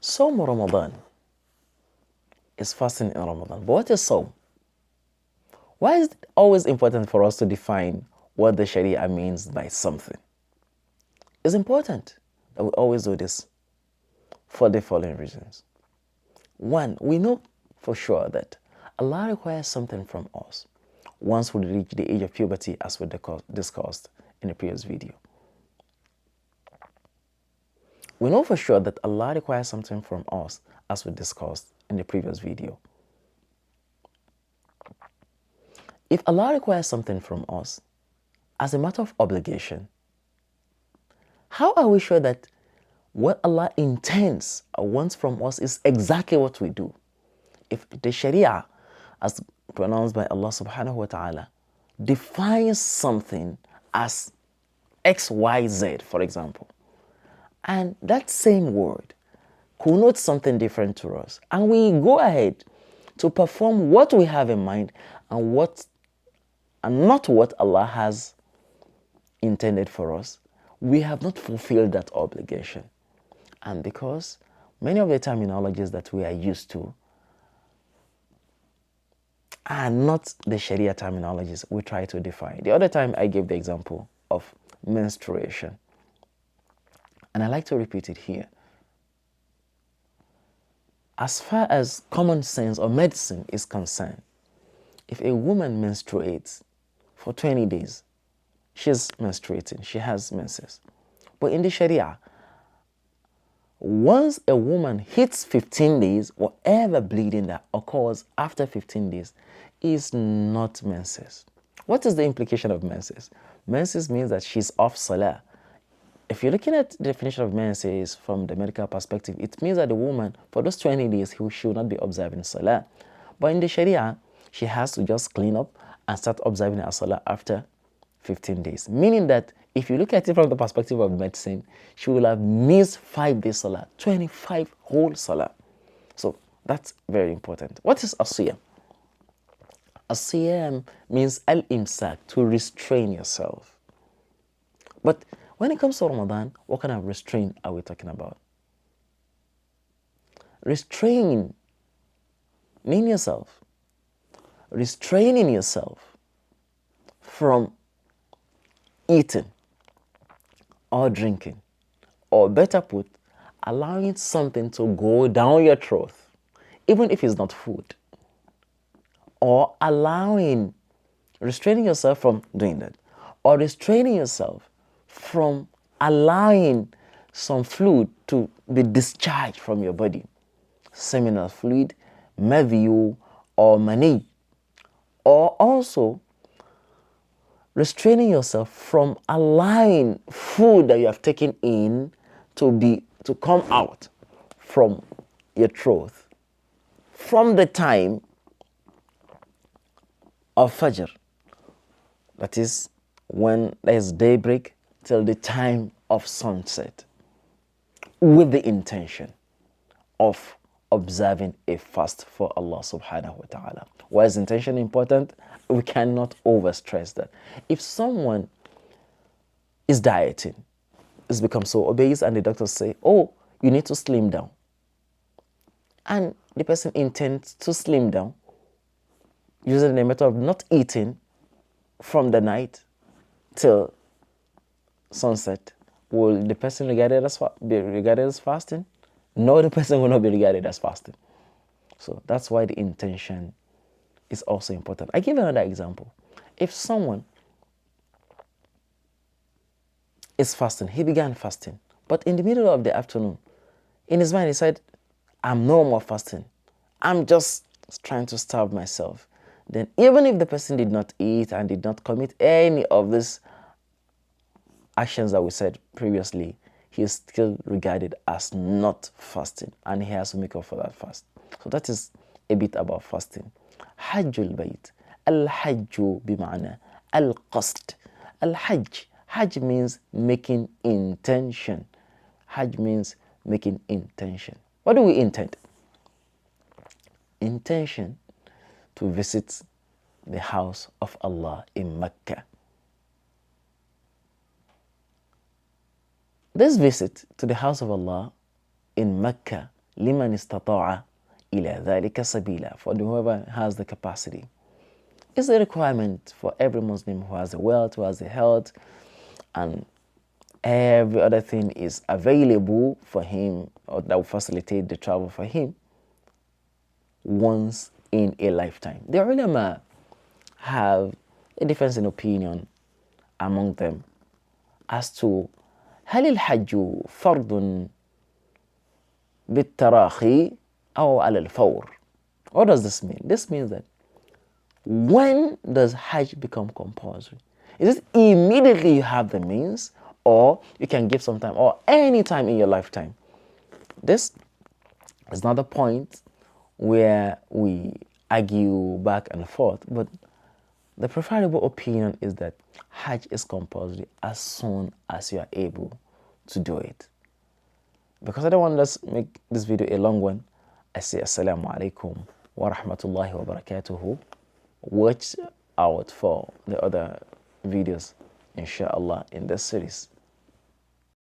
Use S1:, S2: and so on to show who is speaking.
S1: Sawm Ramadan is fasting in Ramadan. But what is Sawm? Why is it always important for us to define what the Sharia means by something? It's important that we always do this for the following reasons. One, we know for sure that Allah requires something from us once we reach the age of puberty, as we discussed in the previous video. We know for sure that Allah requires something from us, as we discussed in the previous video. If Allah requires something from us as a matter of obligation, how are we sure that what Allah intends or wants from us is exactly what we do? If the Sharia, as pronounced by Allah subhanahu wa ta'ala, defines something as XYZ, for example, and that same word connotes something different to us, and we go ahead to perform what we have in mind and not what Allah has intended for us, we have not fulfilled that obligation. And because many of the terminologies that we are used to are not the Sharia terminologies we try to define. The other time I gave the example of menstruation, and I like to repeat it here. As far as common sense or medicine is concerned, if a woman menstruates for 20 days, she's menstruating, she has menses. But in the Sharia, once a woman hits 15 days, whatever bleeding that occurs after 15 days is not menses. What is the implication of menses? Menses means that she's off salah. If you're looking at the definition of menses from the medical perspective, it means that the woman, for those 20 days, she will not be observing salah. But in the Sharia, she has to just clean up and start observing her salah after 15 days. Meaning that if you look at it from the perspective of medicine, she will have missed 5 days salah, 25 whole salah. So that's very important. What is asiyam? Asiyam means al-imsak, to restrain yourself. But when it comes to Ramadan, what kind of restraint are we talking about? Restraining yourself from eating or drinking, or better put, allowing something to go down your throat, even if it's not food, or restraining yourself from doing that, or restraining yourself from allowing some fluid to be discharged from your body, seminal fluid, madhi, or mani, or also restraining yourself from allowing food that you have taken in to come out from your throat from the time of Fajr, that is when there's daybreak, till the time of sunset, with the intention of observing a fast for Allah subhanahu wa ta'ala. Why is intention important? We cannot overstress that. If someone is dieting, has become so obese, and the doctors say, oh, you need to slim down, and the person intends to slim down using the method of not eating from the night till sunset, will the person be regarded as fasting? No, the person will not be regarded as fasting. So that's why the intention is also important. I give another example. If someone is fasting, he began fasting, but in the middle of the afternoon, in his mind he said, I'm no more fasting, I'm just trying to starve myself. Then even if the person did not eat and did not commit any of these actions that we said previously, he is still regarded as not fasting, and he has to make up for that fast. So that is a bit about fasting. Hajjul Bayt. Al-Hajju bima'na al-Qasd. Al-Hajj. Hajj means making intention. Hajj means making intention. What do we intend? Intention to visit the house of Allah in Mecca. This visit to the house of Allah in Mecca لمن استطاع إلى ذلك سبيلا, for whoever has the capacity. It's a requirement for every Muslim who has the wealth, who has the health, and every other thing is available for him, or that will facilitate the travel for him once in a lifetime. The ulama have a difference in opinion among them as to هل الحج فرض بالتراخي أو على الفور? What does this mean? This means that when does Hajj become compulsory? Is it immediately you have the means, or you can give some time, or any time in your lifetime? This is not the point where we argue back and forth, but the preferable opinion is that Hajj is compulsory as soon as you are able to do it. Because I don't want to make this video a long one, I say Assalamu alaikum wa rahmatullahi wa barakatuhu. Watch out for the other videos, inshallah, in this series.